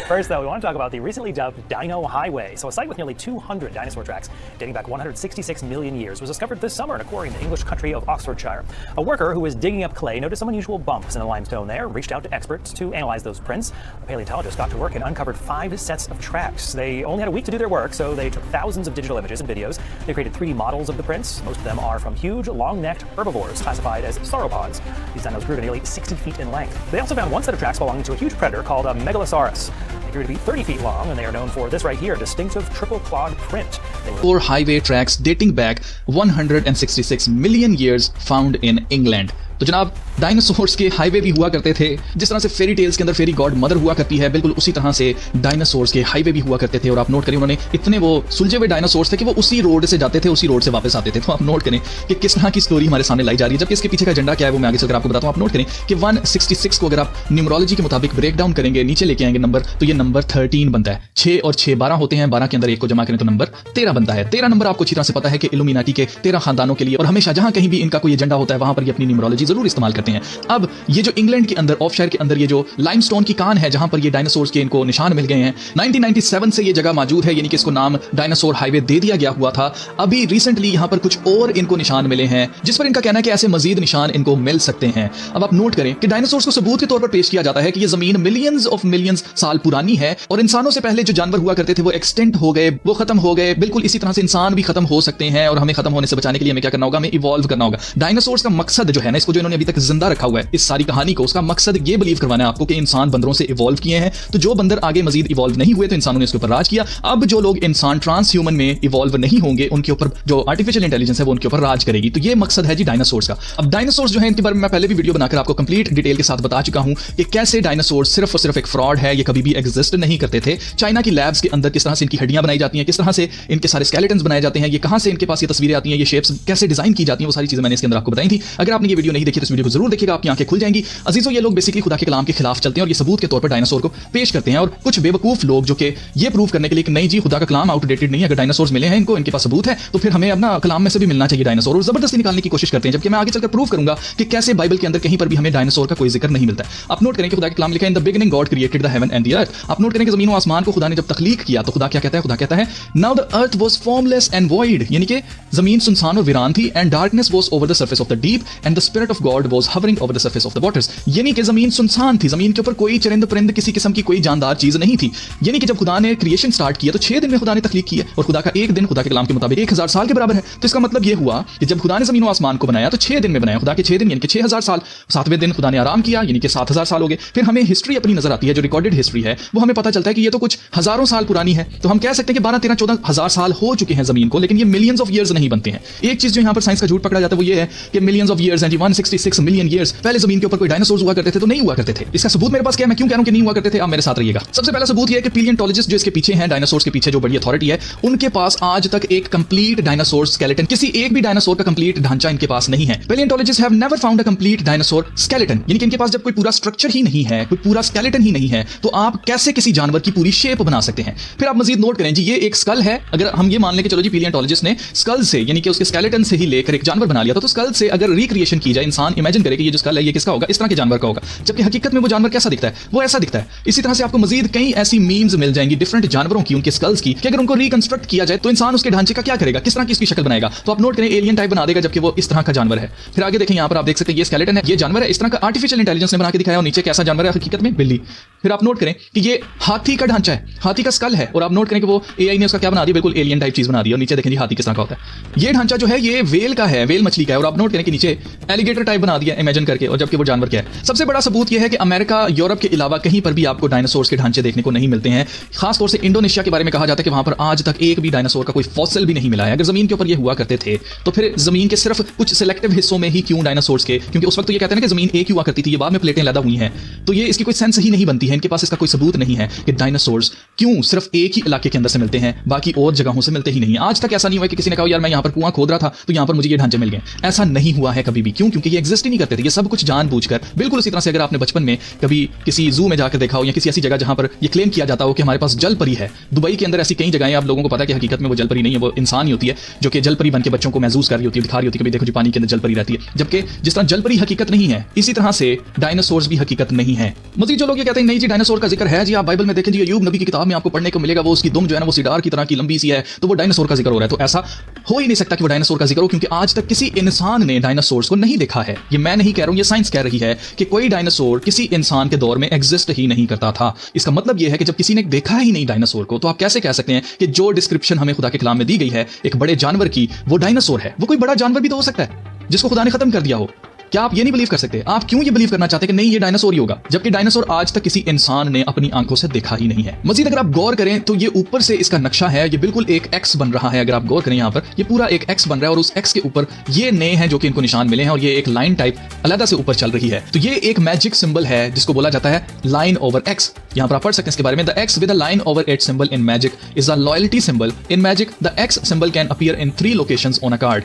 First, though, we want to talk about the recently dubbed Dino Highway. So, a site with nearly 200 dinosaur tracks dating back 166 million years was discovered this summer in a quarry in the English country of Oxfordshire. A worker who was digging up clay noticed some unusual bumps in the limestone there, reached out to experts to analyze those prints. A paleontologist got to work and uncovered 5 sets of tracks. They only had a week to do their work, so they took thousands of digital images and videos. They created 3D models of the prints. Most of them are from huge, long-necked herbivores classified as sauropods. These dinos grew to nearly 60 feet in length. They also found one set of tracks belonging to a huge predator called a Megalosaurus. They grew to be 30 feet long, and they are known for this right here, a distinctive triple-clawed print. 4 highway tracks dating back 166 million years found in England. तो जनाब dinosaurs के highway भी हुआ करते थे, जिस तरह से फेरी टेल्स के अंदर फेरी गॉड मदर हुआ करती है, बिल्कुल उसी तरह से डायनासोर्स के हाईवे भी हुआ करते थे। और आप नोट करें, उन्होंने इतने वो सुलझे हुए डायनासोर्स थे कि वो उसी रोड से जाते थे, उसी रोड से वापस आते थे। तो आप नोट करें कि किस तरह की स्टोरी हमारे सामने लाई जा रही है, जबकि इसके पीछे का एजेंडा क्या है वो मैं आगे चलकर आपको बताता हूँ। आप नोट करें कि 166 को अगर आप न्यूमरोलॉजी के मुताबिक ब्रेक डाउन करेंगे, नीचे लेके आएंगे नंबर, तो ये नंबर 13 बनता है। 6 और 6 12 होते हैं, 12 के अंदर 1 को जमा करें तो नंबर 13 बनता है। 13 नंबर आपको अच्छी तरह से पता है कि इल्यूमिनाटी के 13 खानदानों के लिए, और हमेशा जहां कहीं भी इनका कोई एजेंडा होता है वहां पर ये अपनी न्यूमरोलॉजी जरूर इस्तेमाल करते हैं। अब ये जो इंग्लैंड के अंदर ऑफशायर के अंदर ये जो लाइमस्टोन की कान है जहां पर ये डायनासोर्स के इनको निशान मिल गए हैं, 1997 से ये जगह मौजूद है, यानी कि इसको नाम डायनासोर हाईवे दे दिया गया हुआ था। अभी रिसेंटली यहां पर कुछ और इनको निशान मिले हैं, जिस पर इनका कहना है कि ऐसे मजीद निशान इनको मिल सकते हैं। अब आप नोट करें कि डायनासोर्स को सबूत के तौर पर पेश किया जाता है कि ये जमीन मिलियंस ऑफ मिलियंस साल पुरानी है, और इंसानों से पहले जो जानवर हुआ करते थे वो एक्सटेंट हो गए, वो खत्म हो गए। बिल्कुल इसी तरह से इंसान भी खत्म हो सकते हैं, और हमें खत्म होने से बचाने के लिए हमें क्या करना होगा, हमें इवॉल्व करना होगा। डायनासोर्स का मकसद जो है ना, इसको जो इन्होंने अभी तक जिंदा रखा हुआ है, इस सारी कहानी को, उसका मकसद ये बिलीव करवाना है आपको कि इंसान बंदरों से इवॉल्व किए हैं। तो जो बंदर आगे मजीद इवॉल्व नहीं हुए तो इंसानों ने उसके ऊपर राज किया। अब जो लोग इंसान ट्रांस ह्यूमन में इवॉल्व नहीं होंगे, उनके ऊपर जो आर्टिफिशियल इंटेलिजेंस है वो उनके ऊपर राज करेगी। तो ये मकसद है जी डायनासोर्स का। अब डायनासोर्स जो है, इनके बारे में मैं पहले भी वीडियो बनाकर आपको कंप्लीट डिटेल के साथ बता चुका हूं कि कैसे डायनासोर्स सिर्फ और सिर्फ एक फ्रॉड है, ये कभी भी एग्जिस्ट नहीं करते थे। चाइना की लैब्स के अंदर किस तरह से इनकी हड्डियां बनाई जाती हैं, किस तरह से इनके सारे स्केलेटन्स बनाए जाते हैं, ये कहां से इनके पास ये तस्वीरें आती हैं, ये शेप्स कैसे डिजाइन की जाती हैं, वो सारी चीजें मैंने इसके अंदर आपको बताई थी। अगर आपने ये वीडियो नहीं देखी तो इस वीडियो को जरूर देखिएगा, आपकी आंखें खुल जाएंगी। अजीजों, ये लोग बेसिकली खुदा के कलाम के खिलाफ चलते हैं और ये सबूत के तौर पर डायनासोर को पेश करते हैं। और कुछ बेवकूफ लोग जो कि ये प्रूव करने के लिए कि नहीं जी खुदा का कलाम आउटडेटेड नहीं है, अगर डायनासोर्स मिले हैं इनको, इनके पास सबूत है, तो फिर हमें अपना कलाम में से भी मिलना चाहिए डायनासोर, और जबरदस्ती निकालने की कोशिश करते हैं। जबकि मैं आगे चलकर प्रूव करूंगा कि कैसे बाइबल के अंदर कहीं पर भी हमें डायनासोर का कोई जिक्र नहीं मिलता है। आप नोट करें कि खुदा के कलाम लिखा है, in the beginning God created the heaven and the earth. आप नोट करें कि जमीन और आसमान को खुदा ने जब तख्लीक किया तो खुदा क्या कहता है, खुदा कहता है now the earth was formless and void, यानी कि जमीन सुनसान और वीरान थी, and darkness was over the surface of the deep and the spirit of God was hovering over the surface of the waters. यानी कि जमीन सुनसान थी, जमीन के ऊपर कोई चरिंद परिंद किसी किस्म की कोई जानदार चीज नहीं थी। यानी कि जब खुदा ने क्रिएशन स्टार्ट किया तो 6 दिन में खुदा ने तख्लीक किया, और खुदा का एक दिन खुदा के कलाम के मुताबिक 1000 साल के बराबर है। तो इसका मतलब यह हुआ कि जब खुदा ने जमीन और आसमान को बनाया तो 6 दिन में बनाया, खुदा के 6 दिन यानी कि 6000 साल। 7वें दिन खुदा ने आराम किया, यानी कि 7000 साल हो गए। फिर हमें हिस्ट्री अपनी नजर आती है, जो रिकॉर्डेड हिस्ट्री है वो हमें पता चलता है कि ये तो कुछ हजारों साल पुरानी है। तो हम कह सकते हैं कि 12 13 14 हजार साल हो चुके हैं जमीन को, लेकिन ये मिलियंस ऑफ ईयर्स नहीं बनते हैं। एक चीज जो यहाँ पर साइंस का झूठ पकड़ा जाता है वो ये है कि मिलियंस ऑफ ईयर्स हैं जी, 166 मिलियन ईयर्स पहले जमीन के ऊपर कोई डायनासोर्स हुआ करते थे, तो नहीं हुआ करते थे। इसका सबूत मेरे पास क्या है, मैं क्यों कह रहा हूं कि नहीं हुआ करते थे, आप मेरे साथ रहिएगा। सबसे पहला सबूत ये है कि पैलियोंटोलॉजिस्ट जो इसके पीछे हैं, डायनासोर्स के पीछे जो बड़ी अथॉरिटी है, उनके पास आज तक एक कंप्लीट डायनासोर स्केलेटन, किसी एक भी डायनासोर का कंप्लीट ढांचा इनके पास नहीं है। Paleontologists have never found a complete dinosaur skeleton, यानी कि इनके पास जब कोई पूरा स्ट्रक्चर ही नहीं है, कोई पूरा स्केलेटन ही नहीं है, तो आप कैसे किसी जानवर की पूरी शेप बना सकते हैं। फिर आप मजीद नोट करें जी, ये एक स्कल है। अगर हम ये मान लें कि चलो जी पैलियोंटोलॉजिस्ट ने स्कल से, यानी कि उसके स्केलेटन से ही लेकर एक जानवर बना लिया था, तो स्कल से अगर रिक्रिएशन की जाए, इंसान इमेजिन करे कि ये जो स्कल है ये किसका होगा, इस तरह के जानवर का होगा, जबकि हकीकत में वो जानवर कैसा दिखता है, वो ऐसा दिखता है। इसी तरह से आपको मजीद कई ऐसी मीम्स मिल जाएंगी डिफरेंट जानवरों की, उनके स्कल्स की, कि अगर उनको रिकंस्ट्रक्ट किया जाए तो इंसान उसके ढांचे का क्या करेगा, किस तरह की इसकी शक्ल बनाएगा। तो आप नोट करें, एलियन टाइप बना देगा, जबकि वो इस तरह का जानवर है। फिर आगे देखें, यहाँ पर आप देख सकते हैं ये स्केलेटन है, ये जानवर है, इस तरह का आर्टिफिशियल इंटेलिजेंस ने बना के दिखाया, और नीचे कैसा जानवर है, हकीकत में बिल्ली। फिर आप नोट करें कि ये हाथी का ढांचा है, हाथी का स्कल है, और आप नोट करें कि वो एआई ने उसका क्या बना दिया, बिल्कुल एलियन टाइप चीज बना दी। और नीचे देखें जी हाथी किस तरह का होता है। ये ढांचा जो है ये वेल का है, वेल मछली का है, और आप नोट करें कि नीचे एलिगेटर टाइप बना दिया इमेजिन करके, और जबकि वो जानवर क्या है। सबसे बड़ा सबूत यह है कि अमेरिका, यूरोप के अलावा कहीं पर भी आपको डायनासोर्स के ढांचे देखने को नहीं मिलते हैं। खासतौर से इंडोनेशिया के बारे में कहा जाता है कि वहां पर आज तक एक भी डायनासोर का कोई फॉसिल भी नहीं मिला है। अगर जमीन के ऊपर ये हुआ करते थे तो फिर जमीन के सिर्फ कुछ सिलेक्टिव हिस्सों में ही क्यों डायनासोर्स के, क्योंकि उस वक्त तो ये कहते हैं कि जमीन एक ही हुआ करती थी, ये बाद में प्लेटें लैदा हुई हैं, तो ये इसकी कोई सेंस ही नहीं बनती है। इनके पास इसका कोई सबूत नहीं है कि डायनासोर्स क्यों सिर्फ एक ही इलाके के अंदर से मिलते हैं, बाकी और जगहों से मिलते ही नहीं। आज तक ऐसा नहीं हुआ कि किसी ने कहा यार मैं यहाँ पर कुआं खोद रहा था तो यहाँ पर मुझे ये ढांचे मिल गए, ऐसा नहीं हुआ है कभी भी। क्यों? क्योंकि कि ये एग्जिस्ट ही नहीं करते थे, ये सब कुछ जानबूझकर। बिल्कुल उसी तरह से अगर आपने बचपन में कभी किसी जू में जाकर देखा हो या किसी ऐसी जगह जहां पर ये क्लेम किया जाता हो कि हमारे पास जल परी है, दुबई के अंदर ऐसी कई जगहें, आप लोगों को पता है कि हकीकत में वो जल परी नहीं है, वो इंसान ही होती है जो कि जल परी बन के बच्चों को महसूस कर रही होती है, दिखा रही होती है कि देखो जी पानी के अंदर जल परी रहती है। जबकि जिस तरह जल परी हकीकत नहीं है, इसी तरह से डायनासोर्स भी हकीकत नहीं है। मजीद जो लोग ये कहते हैं नहीं जी डायनासोर का जिक्र है जी, आप बाइबल में देखें जी, अय्यूब नबी की किताब में आपको पढ़ने को मिलेगा, वो उसकी दुम जो है ना वो सिडार की तरह की लंबी सी है, तो वो डायनासोर का जिक्र हो रहा है। तो ऐसा हो ही नहीं सकता कि वो डायनासोर का जिक्र हो, क्योंकि आज तक किसी इंसान ने डायनासोर्स को नहीं देखा है। ये मैं नहीं कह रहा हूं, ये साइंस कह रही है कि कोई डायनासोर किसी इंसान के दौर में एग्जिस्ट ही नहीं करता था। इसका मतलब यह है कि जब किसी ने देखा ही नहीं डायनासोर को, तो आप कैसे कह सकते हैं कि जो डिस्क्रिप्शन हमें खुदा के कलाम में दी गई है एक बड़े जानवर की, वो डायनासोर है? वो कोई बड़ा जानवर भी तो हो सकता है जिसको खुदा ने खत्म कर दिया हो। क्या आप ये नहीं बिलीव कर सकते? आप क्यों ये बिलीव करना चाहते हैं कि नहीं ये डायनासोर ही होगा, जबकि डायनासोर आज तक किसी इंसान ने अपनी आंखों से देखा ही नहीं है। मजीद अगर आप गौर करें तो ये ऊपर से इसका नक्शा है, ये बिल्कुल एक एक्स बन रहा है। अगर आप गौर करें यहाँ पर ये पूरा एक एक्स बन रहा है और उस एक्स के ऊपर ये ने हैं जो कि इनको निशान मिले हैं और ये एक लाइन टाइप अलग से ऊपर चल रही है। तो ये एक मैजिक सिंबल है जिसको बोला जाता है लाइन ओवर एक्स। यहाँ पर आप पढ़ सकते हैं इसके बारे में, the x with a line over it symbol in magic is a loyalty symbol. In magic the x symbol can appear in 3 locations on a card.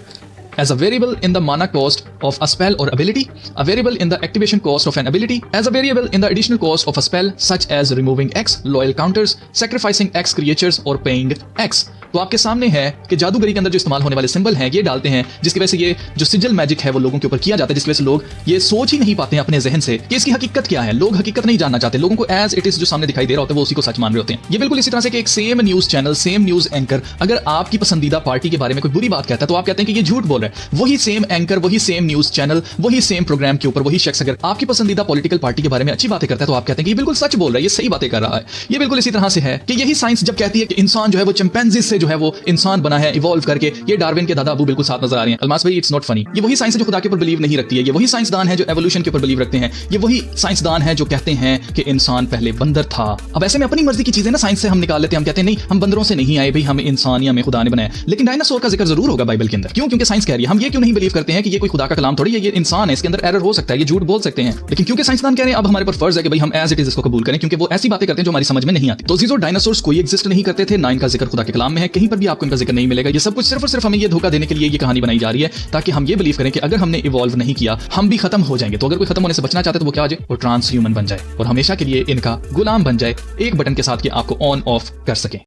As a variable in the mana cost of a spell or ability, a variable in the activation cost of an ability, as a variable in the additional cost of a spell such as removing X loyal counters, sacrificing X creatures or paying X. तो आपके सामने है कि जादूगरी के अंदर जो इस्तेमाल होने वाले सिंबल हैं ये डालते हैं, जिसकी वजह से ये जो सिजल मैजिक है वो लोगों के ऊपर किया जाता है, जिसकी वजह से लोग ये सोच ही नहीं पाते हैं अपने जहन से कि इसकी हकीकत क्या है। लोग हकीकत नहीं जानना चाहते, लोगों को एज इट इज जो सामने दिखाई दे रहा होता है वो उसी को सच मान रहे होते हैं। ये बिल्कुल इसी तरह से कि एक same news channel, same news anchor अगर आपकी पसंदीदा पार्टी के बारे में कोई बुरी बात कहता है तो आप कहते हैं कि ये झूठ बोल रहा है। वही सेम एंकर, वही सेम न्यूज चैनल, वही सेम प्रोग्राम के ऊपर वही शख्स अगर आपकी पसंदीदा पॉलिटिकल पार्टी के बारे में अच्छी बातें करता है तो आप कहते हैं कि ये बिल्कुल सच बोल रहा है, ये सही बातें कर रहा है। ये बिल्कुल इसी तरह से है कि यही साइंस जब कहती है कि इंसान जो है वो चिंपैंजी से जो है वो इंसान बना है इवॉल्व करके, ये डार्विन के दादा अबू बिल्कुल साथ नजर आ रहे हैं। अलमास भाई इट्स नॉट फनी। ये वही साइंस है जो खुदा के ऊपर बिलीव नहीं रखती है, ये वही साइंसदान है जो एवोल्यूशन के ऊपर बिलीव रखते हैं, ये वही साइंसदान है जो कहते हैं कि इंसान पहले बंदर था। अब ऐसे में अपनी मर्जी की चीजें ना साइंस से हम निकाल लेते हैं, हम कहते हैं नहीं हम बंदरों से नहीं आए भाई, हम इंसान या हमें खुदा ने बनाया। लेकिन डायनासोर का जिक्र जरूर होगा बाइबल के अंदर। क्यों? क्योंकि साइंस कह रही है। हम ये क्यों नहीं बिलीव करते हैं कि ये कोई खुदा का कलाम थोड़ी है, ये इंसान है, इसके अंदर एरर हो सकता है, ये झूठ बोल सकते हैं। लेकिन क्योंकि साइंसदान कह रहे हैं अब हमारे पर फर्ज है कि भाई हम एज इट इज इसको कबूल करें, क्योंकि वो ऐसी बातें करते हैं जो हमारी समझ में नहीं आती। तो जीजो डायनासोर्स कोई एग्जिस्ट नहीं करते थे, ना इनका जिक्र खुदा के कलाम में है, कहीं पर भी आपको इनका जिक्र नहीं मिलेगा। ये सब कुछ सिर्फ और सिर्फ हमें ये धोखा देने के लिए ये कहानी बनाई जा रही है ताकि हम ये बिलीव करें कि अगर हमने इवॉल्व नहीं किया हम भी खत्म हो जाएंगे। तो अगर कोई खत्म होने से बचना चाहते तो वो क्या हो जाए, वो ट्रांस ह्यूमन बन जाए और हमेशा के लिए इनका गुलाम बन जाए, एक बटन के साथ कि आपको ऑन ऑफ कर सके।